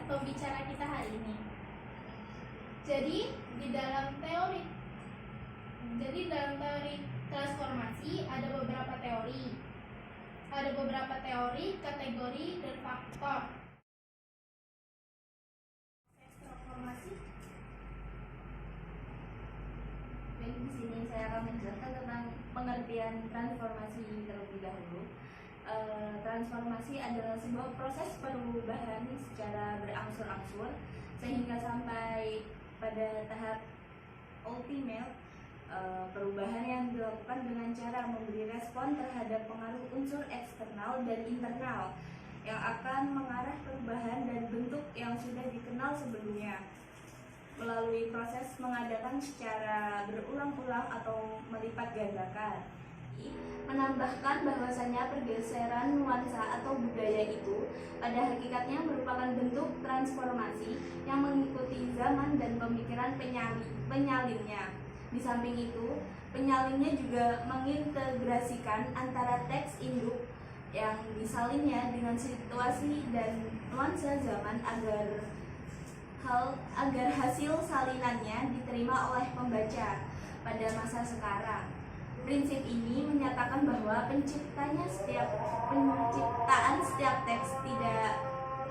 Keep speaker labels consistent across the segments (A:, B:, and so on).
A: pembicara kita hari ini. Jadi dalam teori transformasi ada beberapa teori, kategori, dan faktor. Transformasi.
B: Baik, di sini saya akan menjelaskan tentang pengertian transformasi terlebih dahulu. Transformasi adalah sebuah proses perubahan secara berangsur-angsur sehingga sampai pada tahap ultimate. Perubahan yang dilakukan dengan cara memberi respon terhadap pengaruh unsur eksternal dan internal yang akan mengarah perubahan dan bentuk yang sudah dikenal sebelumnya melalui proses mengadakan secara berulang-ulang atau melipat gandakan. Menambahkan bahwasanya pergeseran nuansa atau budaya itu pada hakikatnya merupakan bentuk transformasi yang mengikuti zaman dan pemikiran penyalinnya. Di samping itu, penyalinnya juga mengintegrasikan antara teks induk yang disalinnya dengan situasi dan nuansa zaman agar hasil salinannya diterima oleh pembaca pada masa sekarang. Prinsip ini menyatakan bahwa penciptaan setiap teks tidak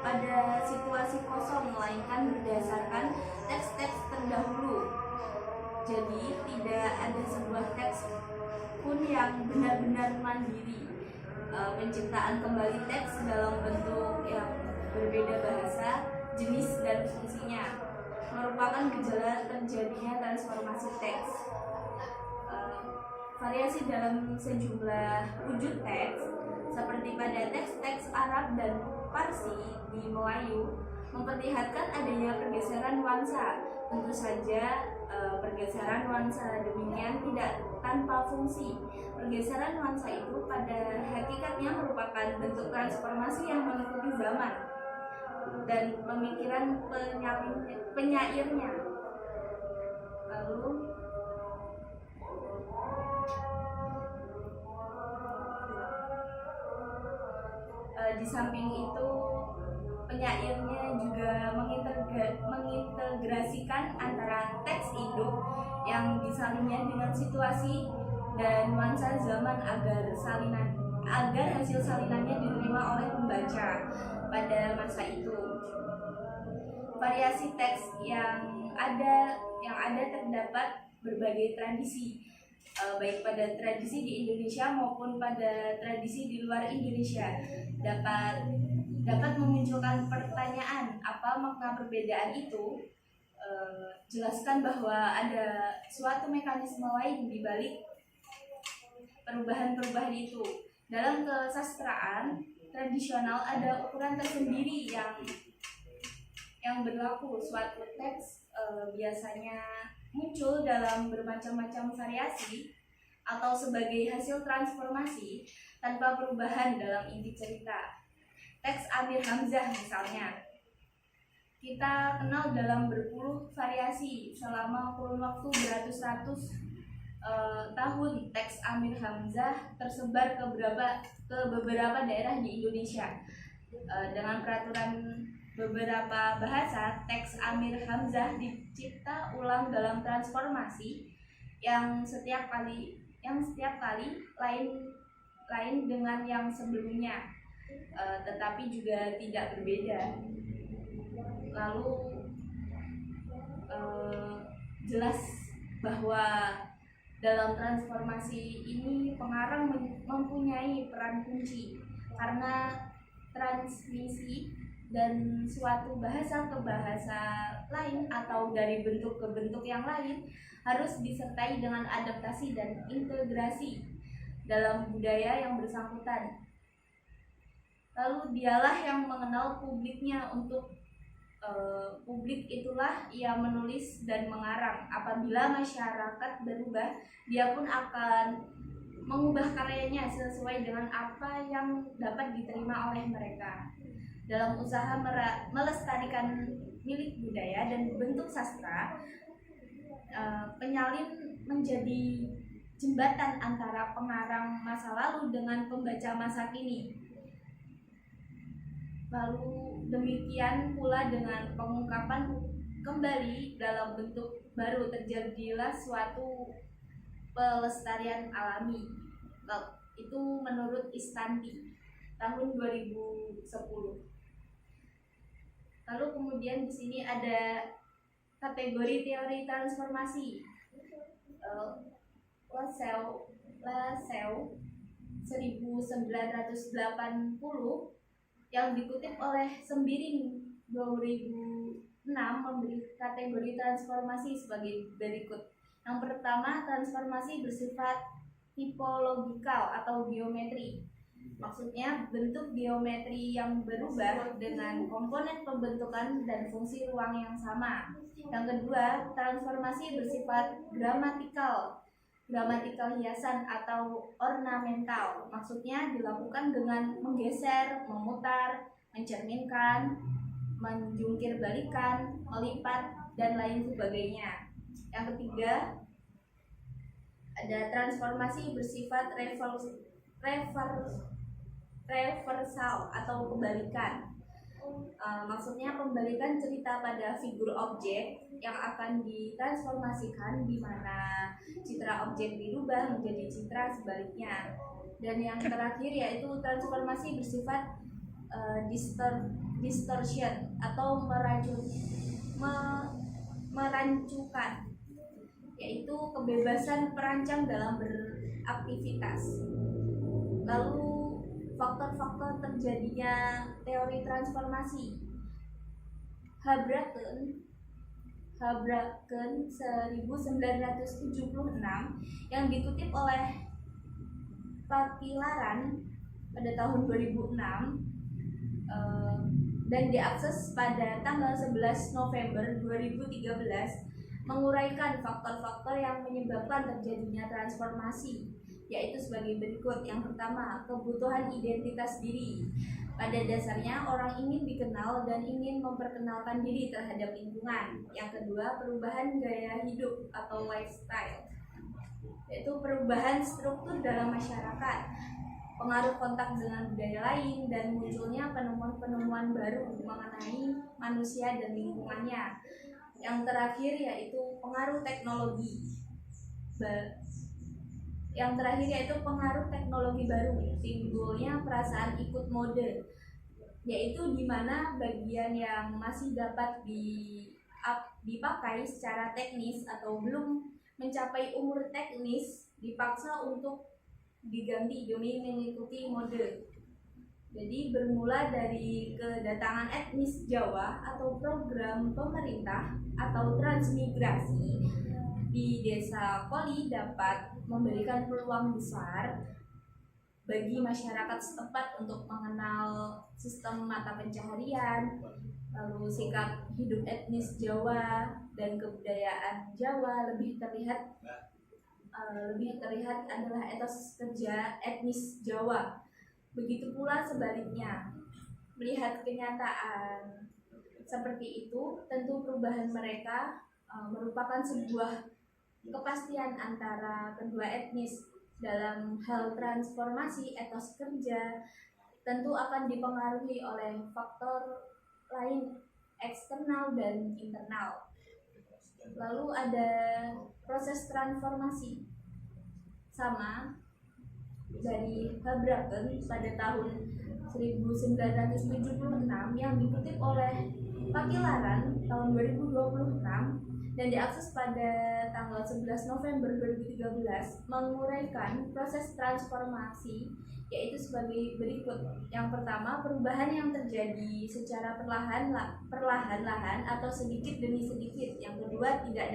B: pada situasi kosong, melainkan berdasarkan teks-teks terdahulu. Jadi tidak ada sebuah teks pun yang benar-benar mandiri. Penciptaan kembali teks dalam bentuk yang berbeda bahasa, jenis, dan fungsinya merupakan gejala terjadinya transformasi teks. Variasi dalam sejumlah wujud teks seperti pada teks-teks Arab dan Parsi di Melayu memperlihatkan adanya pergeseran nuansa. Tentu saja pergeseran nuansa demikian tidak tanpa fungsi. Pergeseran nuansa itu pada hakikatnya merupakan bentuk transformasi yang mengikuti zaman dan pemikiran penyairnya. Lalu di samping itu penyairnya juga mengintegrasikan antara teks induk yang disalinnya dengan situasi dan nuansa zaman agar hasil salinannya diterima oleh pembaca pada masa itu. Variasi teks yang ada terdapat berbagai tradisi, baik pada tradisi di Indonesia maupun pada tradisi di luar Indonesia, dapat memunculkan pertanyaan apa makna perbedaan itu. Jelaskan bahwa ada suatu mekanisme lain di balik perubahan-perubahan itu. Dalam kesastraan tradisional ada ukuran tersendiri yang berlaku. Suatu teks biasanya muncul dalam bermacam-macam variasi atau sebagai hasil transformasi tanpa perubahan dalam inti cerita. Teks Amir Hamzah misalnya, kita kenal dalam berpuluh variasi selama kurun waktu beratus-ratus tahun. Teks Amir Hamzah tersebar ke beberapa daerah di Indonesia. Dengan peraturan beberapa bahasa, teks Amir Hamzah dicipta ulang dalam transformasi yang setiap kali lain dengan yang sebelumnya, tetapi juga tidak berbeda. Lalu jelas bahwa dalam transformasi ini pengarang mempunyai peran kunci, karena transmisi dan suatu bahasa ke bahasa lain atau dari bentuk ke bentuk yang lain harus disertai dengan adaptasi dan integrasi dalam budaya yang bersangkutan. Lalu dialah yang mengenal publiknya. Untuk publik itulah ia menulis dan mengarang. Apabila masyarakat berubah, dia pun akan mengubah karyanya sesuai dengan apa yang dapat diterima oleh mereka. Dalam usaha melestarikan milik budaya dan bentuk sastra, penyalin menjadi jembatan antara pengarang masa lalu dengan pembaca masa kini. Lalu demikian pula dengan pengungkapan kembali dalam bentuk baru, terjadilah suatu pelestarian alami. Itu menurut Istanti tahun 2010. Lalu kemudian di sini ada kategori teori transformasi. Lascaux 1980 yang dikutip oleh Sembiring 2006 memberi kategori transformasi sebagai berikut. Yang pertama, transformasi bersifat tipologikal atau geometri. Maksudnya bentuk geometri yang berubah dengan komponen pembentukan dan fungsi ruang yang sama. Yang kedua, transformasi bersifat gramatikal hiasan atau ornamental. Maksudnya dilakukan dengan menggeser, memutar, mencerminkan, menjungkir balikan, melipat, dan lain sebagainya. Yang ketiga, ada transformasi bersifat reversal atau kebalikan. Maksudnya pembalikan cerita pada figur objek yang akan ditransformasikan, di mana citra objek dirubah menjadi citra sebaliknya. Dan yang terakhir yaitu transformasi bersifat distortion atau merancukan, yaitu kebebasan perancang dalam beraktivitas. Lalu faktor-faktor terjadinya teori transformasi. Habraken 1976 yang dikutip oleh Pakilaran pada tahun 2006 dan diakses pada tanggal 11 November 2013 menguraikan faktor-faktor yang menyebabkan terjadinya transformasi, yaitu sebagai berikut. Yang pertama, kebutuhan identitas diri. Pada dasarnya orang ingin dikenal dan ingin memperkenalkan diri terhadap lingkungan. Yang kedua, perubahan gaya hidup atau lifestyle, yaitu perubahan struktur dalam masyarakat, pengaruh kontak dengan budaya lain, dan munculnya penemuan-penemuan baru mengenai manusia dan lingkungannya. Yang terakhir yaitu pengaruh teknologi. Baru, timbulnya perasaan ikut mode, yaitu di mana bagian yang masih dapat dipakai secara teknis atau belum mencapai umur teknis dipaksa untuk diganti demi mengikuti mode. Jadi bermula dari kedatangan etnis Jawa atau program pemerintah atau transmigrasi di desa Koli dapat memberikan peluang besar bagi masyarakat setempat untuk mengenal sistem mata pencaharian, lalu sikap hidup etnis Jawa dan kebudayaan Jawa lebih terlihat adalah etos kerja etnis Jawa. Begitu pula sebaliknya. Melihat kenyataan seperti itu, tentu perubahan mereka merupakan sebuah kepastian antara kedua etnis. Dalam hal transformasi etos kerja tentu akan dipengaruhi oleh faktor lain eksternal dan internal. Lalu ada proses transformasi sama dari Habraken pada tahun 1976 yang dikutip oleh Pakilaran tahun 2026 dan diakses pada tanggal 11 November 2013 menguraikan proses transformasi, yaitu sebagai berikut. Yang pertama, perubahan yang terjadi secara perlahan-lahan atau sedikit demi sedikit. Yang kedua, tidak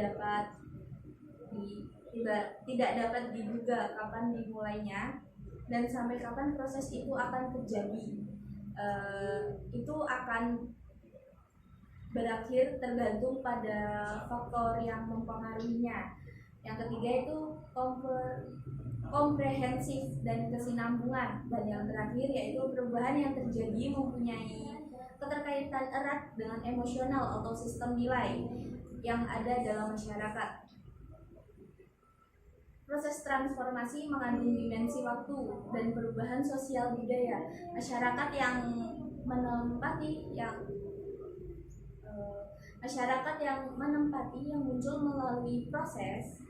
B: dapat diduga kapan dimulainya dan sampai kapan proses itu akan terjadi. Itu akan berakhir tergantung pada faktor yang mempengaruhinya. Yang ketiga itu komprehensif dan kesinambungan, dan yang terakhir yaitu perubahan yang terjadi mempunyai keterkaitan erat dengan emosional atau sistem nilai yang ada dalam masyarakat. Proses transformasi mengandung dimensi waktu dan perubahan sosial budaya. Masyarakat yang menempati yang masyarakat yang menempati yang muncul melalui proses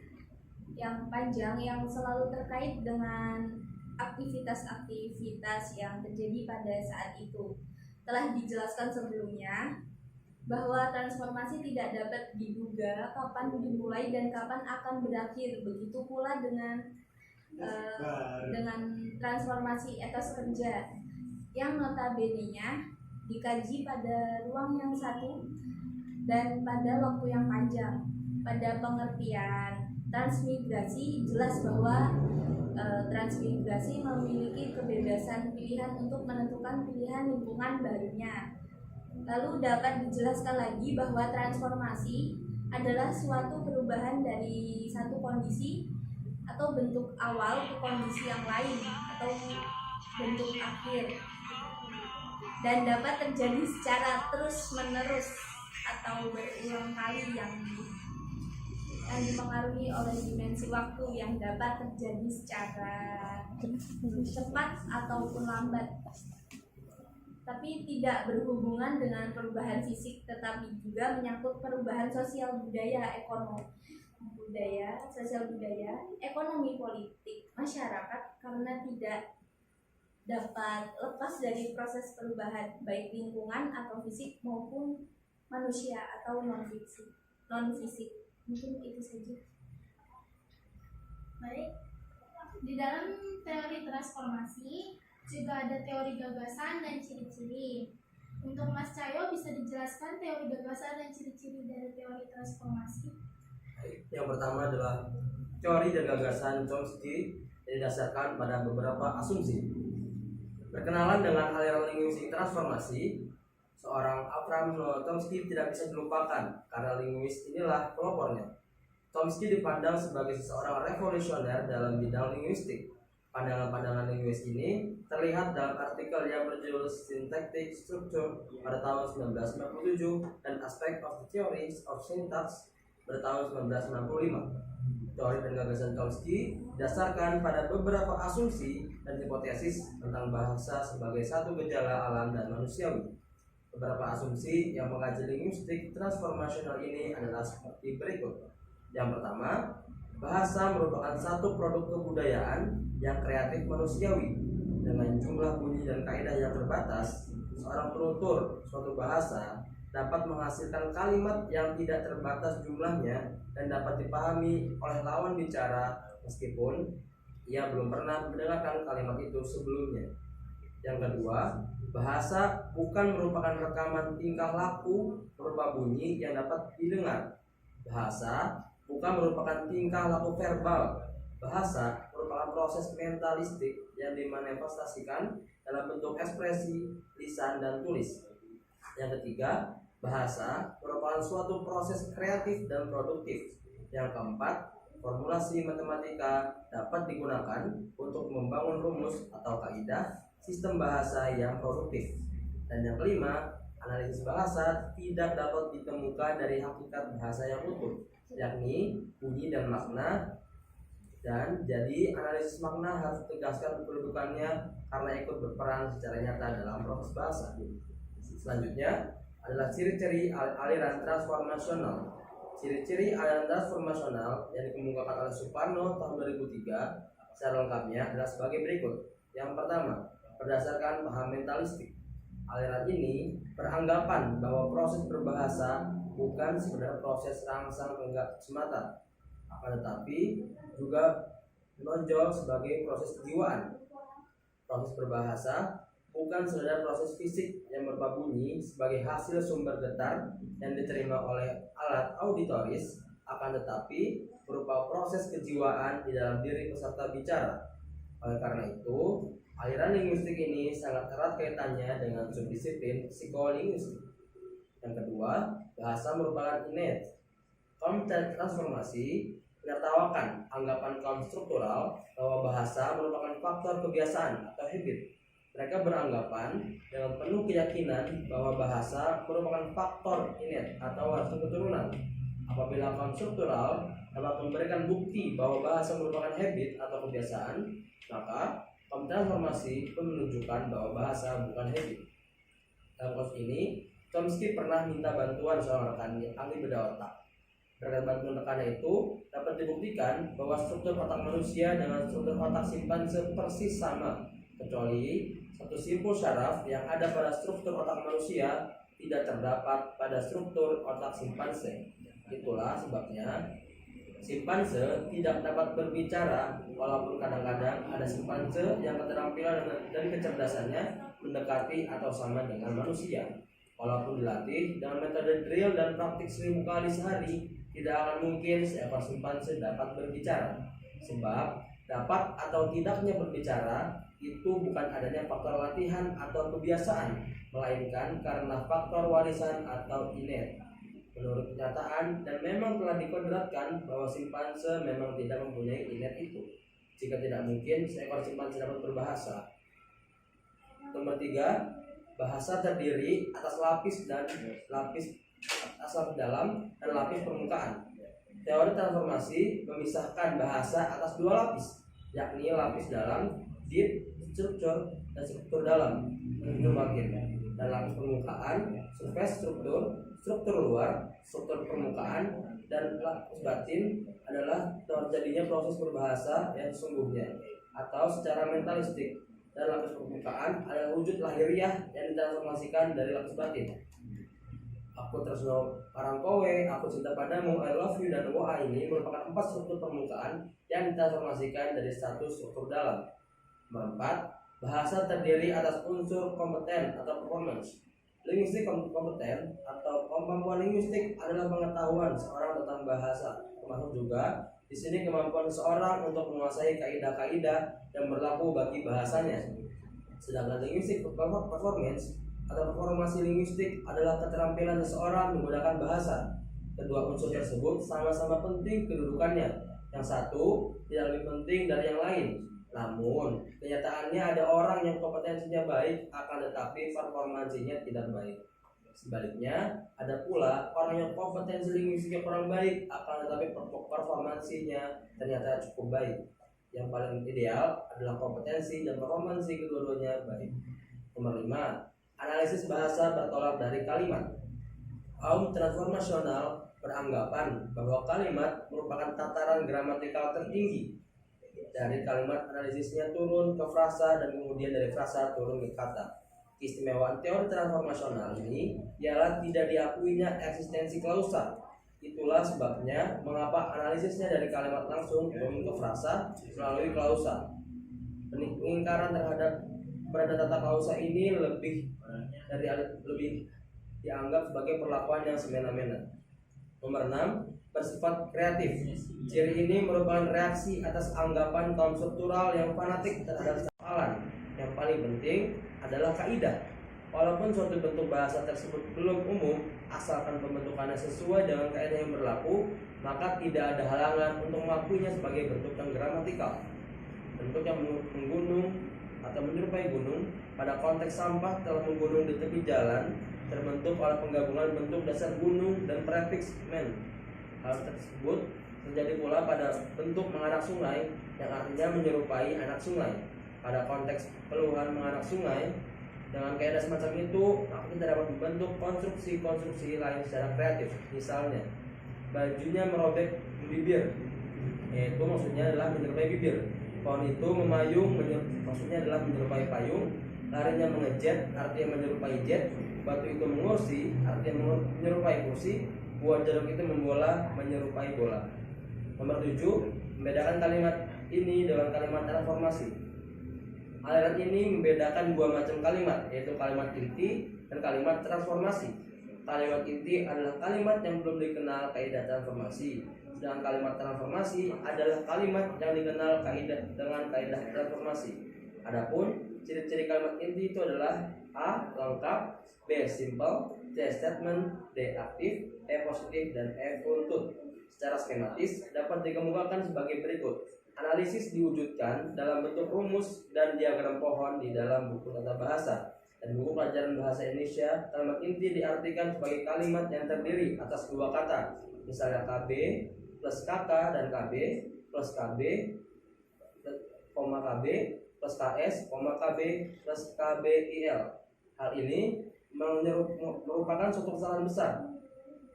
B: yang panjang yang selalu terkait dengan aktivitas-aktivitas yang terjadi pada saat itu. Telah dijelaskan sebelumnya bahwa transformasi tidak dapat diduga kapan dimulai dan kapan akan berakhir. Begitu pula dengan transformasi etos kerja yang notabene-nya dikaji pada ruang yang satu dan pada waktu yang panjang. Pada pengertian transmigrasi jelas bahwa transmigrasi memiliki kebebasan pilihan untuk menentukan pilihan lingkungan barunya. Lalu dapat dijelaskan lagi bahwa transformasi adalah suatu perubahan dari satu kondisi atau bentuk awal ke kondisi yang lain atau bentuk akhir, dan dapat terjadi secara terus-menerus atau berulang kali yang dipengaruhi oleh dimensi waktu yang dapat terjadi secara cepat ataupun lambat, tapi tidak berhubungan dengan perubahan fisik, tetapi juga menyangkut perubahan sosial budaya, ekonomi politik masyarakat, karena tidak dapat lepas dari proses perubahan baik lingkungan atau fisik maupun manusia atau non fisik. Mungkin itu saja.
A: Baik, di dalam teori transformasi juga ada teori gagasan dan ciri-ciri. Untuk Mas Cahyo, bisa dijelaskan teori gagasan dan ciri-ciri dari teori transformasi?
C: Yang pertama adalah teori dan gagasan Chomsky yang didasarkan pada beberapa asumsi. Berkenalan dengan aliran linguistik transformasi, seorang Abraham Noah Chomsky tidak bisa dilupakan karena linguis inilah pelopornya. Chomsky dipandang sebagai seseorang revolusioner dalam bidang linguistik. Pandangan-pandangan linguis ini terlihat dalam artikel yang berjudul Syntactic Structure pada tahun 1997 dan Aspect of the Theories of Syntax pada tahun 1965. Teori dan gagasan Chomsky didasarkan pada beberapa asumsi dan hipotesis tentang bahasa sebagai satu gejala alam dan manusiawi. Beberapa asumsi yang mengaji linguistik transformasional ini adalah seperti berikut. Yang pertama, bahasa merupakan satu produk kebudayaan yang kreatif manusiawi. Dengan jumlah bunyi dan kaidah yang terbatas, seorang penutur suatu bahasa dapat menghasilkan kalimat yang tidak terbatas jumlahnya dan dapat dipahami oleh lawan bicara meskipun ia belum pernah mendengarkan kalimat itu sebelumnya. Yang kedua, bahasa bukan merupakan rekaman tingkah laku berupa bunyi yang dapat didengar. Bahasa bukan merupakan tingkah laku verbal. Bahasa merupakan proses mentalistik yang dimanifestasikan dalam bentuk ekspresi, lisan, dan tulis. Yang ketiga, bahasa merupakan suatu proses kreatif dan produktif. Yang keempat, formulasi matematika dapat digunakan untuk membangun rumus atau kaidah sistem bahasa yang produktif. Dan yang kelima, analisis bahasa tidak dapat ditemukan dari hakikat bahasa yang utuh, yakni bunyi dan makna. Dan jadi analisis makna harus ditegaskan kedudukannya karena ikut berperan secara nyata dalam proses bahasa. Selanjutnya adalah ciri-ciri aliran transformasional. Ciri-ciri aliran transformasional yang dikemukakan oleh Suparno tahun 2003 secara lengkapnya adalah sebagai berikut. Yang pertama, berdasarkan paham mentalistik, aliran ini beranggapan bahwa proses berbahasa bukan sekedar proses rangsang enggak semata, akan tetapi juga menonjol sebagai proses kejiwaan. Proses berbahasa bukan sekedar proses fisik yang berupa bunyi sebagai hasil sumber getar yang diterima oleh alat auditoris, akan tetapi berupa proses kejiwaan di dalam diri peserta bicara. Oleh karena itu, aliran linguistik ini sangat erat kaitannya dengan subdisiplin psikolinguistik. Yang kedua, bahasa merupakan innate. Kaum transformasi menertawakan anggapan kaum struktural bahwa bahasa merupakan faktor kebiasaan atau habit. Mereka beranggapan dengan penuh keyakinan bahwa bahasa merupakan faktor innate atau warisan keturunan. Apabila kaum struktural dapat memberikan bukti bahwa bahasa merupakan habit atau kebiasaan, maka kaum transformasi pun menunjukkan bahwa bahasa bukan habit. Dalam kasus ini, Chomsky pernah minta bantuan seorang rekannya ahli bedah otak. Berkat bantuan rekannya itu dapat dibuktikan bahwa struktur otak manusia dengan struktur otak simpanse persis sama, kecuali satu simpul syaraf yang ada pada struktur otak manusia tidak terdapat pada struktur otak simpanse. Itulah sebabnya simpanse tidak dapat berbicara, walaupun kadang-kadang ada simpanse yang keterampilan dan kecerdasannya mendekati atau sama dengan manusia. Walaupun dilatih dengan metode drill dan praktik 1000 kali sehari, tidak akan mungkin seekor simpanse dapat berbicara. Sebab dapat atau tidaknya berbicara itu bukan adanya faktor latihan atau kebiasaan, melainkan karena faktor warisan atau inet. Menurut kenyataan, dan memang telah dikodratkan bahwa simpanse memang tidak mempunyai inet itu. Jika tidak mungkin seekor simpanse dapat berbahasa. Nomor 3, bahasa terdiri atas lapis dalam dan lapis permukaan. Teori transformasi memisahkan bahasa atas 2 lapis, yakni lapis dalam deep structure dan struktur dalam dan lapis permukaan surface struktur luar, struktur permukaan, dan lapis batin adalah terjadinya proses berbahasa yang sesungguhnya atau secara mentalistik, dan lapis permukaan adalah wujud lahiriah yang ditransformasikan dari lapis batin. Aku tresno parang kowe, aku cinta padamu, I love you, dan WA ini merupakan 4 struktur permukaan yang ditransformasikan dari status struktur dalam. Nomor 4, bahasa terdiri atas unsur kompeten atau performance. Linguistik kompeten atau kemampuan linguistik adalah pengetahuan seorang tentang bahasa, termasuk juga di sini kemampuan seseorang untuk menguasai kaidah-kaidah yang berlaku bagi bahasanya. Sedangkan linguistik performance atau performasi linguistik adalah keterampilan seseorang menggunakan bahasa. Kedua unsur tersebut sama-sama penting kedudukannya. Yang satu tidak lebih penting dari yang lain. Namun, kenyataannya ada orang yang kompetensinya baik akan tetapi performansinya tidak baik. Sebaliknya, ada pula orang yang kompetensi linguistiknya kurang baik akan tetapi performansinya ternyata cukup baik. Yang paling ideal adalah kompetensi dan performansi kedua-duanya baik. Nomor 5, analisis bahasa bertolak dari kalimat. Kaum transformasional beranggapan bahwa kalimat merupakan tataran gramatikal tertinggi. Dari kalimat analisisnya turun ke frasa dan kemudian dari frasa turun ke kata. Keistimewaan teori transformasional ini ialah tidak diakuinya eksistensi klausa. Itulah sebabnya mengapa analisisnya dari kalimat langsung turun ke frasa melalui klausa. Pengingkaran terhadap tata klausa ini lebih dianggap sebagai perlakuan yang semena-mena. Nomor 6, bersifat kreatif. Ciri ini merupakan reaksi atas anggapan konseptual yang fanatik terhadap soalan. Yang paling penting adalah kaidah. Walaupun suatu bentuk bahasa tersebut belum umum, asalkan pembentukannya sesuai dengan kaidah yang berlaku, maka tidak ada halangan untuk mengakuinya sebagai bentuk yang gramatikal. Bentuk yang menggunung atau menyerupai gunung pada konteks sampah telah menggunung di tepi jalan terbentuk oleh penggabungan bentuk dasar gunung dan prefiks men. Hal tersebut terjadi pula pada bentuk menganak sungai yang artinya menyerupai anak sungai. Pada konteks peluhan menganak sungai, dengan kaidah semacam itu, maksudnya dapat membentuk konstruksi-konstruksi lain secara kreatif. Misalnya, bajunya merobek bibir, yaitu maksudnya adalah menyerupai bibir. Pohon itu memayung, maksudnya adalah menyerupai payung. Larinya mengejet, artinya menyerupai jet. Batu itu mengursi, artinya menyerupai kursi. Buah jeruk itu membola, menyerupai bola. Nomor 7, membedakan kalimat ini dengan kalimat transformasi. Aliran ini membedakan 2 macam kalimat, yaitu kalimat inti dan kalimat transformasi. Kalimat inti adalah kalimat yang belum dikenal kaidah transformasi, sedangkan kalimat transformasi adalah kalimat yang dikenal dengan kaidah transformasi. Adapun ciri-ciri kalimat inti itu adalah A. lengkap, B. simple, C. statement, D. aktif, E. positif, dan E. buntut. Secara skematis dapat dikemukakan sebagai berikut. Analisis diwujudkan dalam bentuk rumus dan diagram pohon di dalam buku tata bahasa dan buku pelajaran bahasa Indonesia. Kalimat inti diartikan sebagai kalimat yang terdiri atas 2 kata, misalnya KB plus KK dan KB plus KB, KB plus KS, KB plus KBIL. Hal ini merupakan suatu kesalahan besar.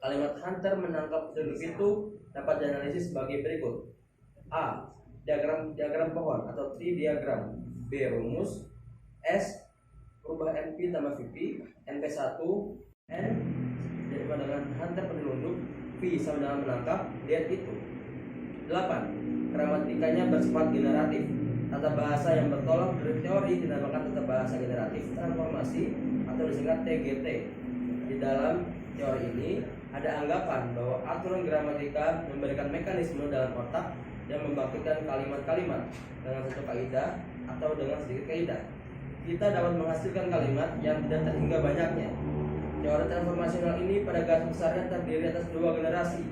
C: Kalimat hunter menangkap penduduk itu dapat dianalisis sebagai berikut. A. Diagram pohon atau tree diagram. B. Rumus. S. Rubah NP tambah VP. NP1 N sama dengan hunter penyelundup. V sama dengan menangkap. D itu. 8. Gramatikanya bersifat generatif. Tata bahasa yang bertolak dari teori dinamakan tata bahasa generatif transformasi atau disingkat TGT. Di dalam teori ini ada anggapan bahwa aturan gramatika memberikan mekanisme dalam otak yang membangkitkan kalimat-kalimat dengan satu kaidah atau dengan sedikit kaidah. Kita dapat menghasilkan kalimat yang tidak terhingga banyaknya. Teori transformasional ini pada garis besarnya terdiri atas dua generasi,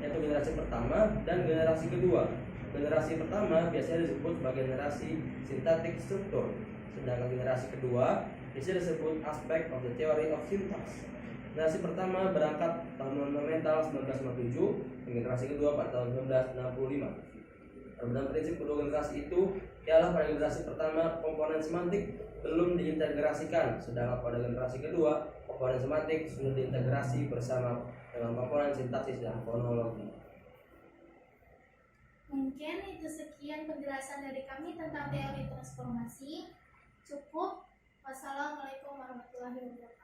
C: yaitu generasi pertama dan generasi kedua. Generasi pertama biasanya disebut sebagai generasi sintaktik struktur, sedangkan generasi kedua biasanya disebut aspek of the theory of syntax. Generasi pertama berangkat tahun fundamental 1957 dan generasi kedua pada tahun 1965. Dalam prinsip kedua generasi itu ialah pada generasi pertama komponen semantik belum diintegrasikan, sedangkan pada generasi kedua komponen semantik sudah diintegrasi bersama dengan komponen sintaksis dan fonologi.
A: Mungkin itu sekian penjelasan dari kami tentang teori transformasi. Cukup. Wassalamualaikum warahmatullahi wabarakatuh.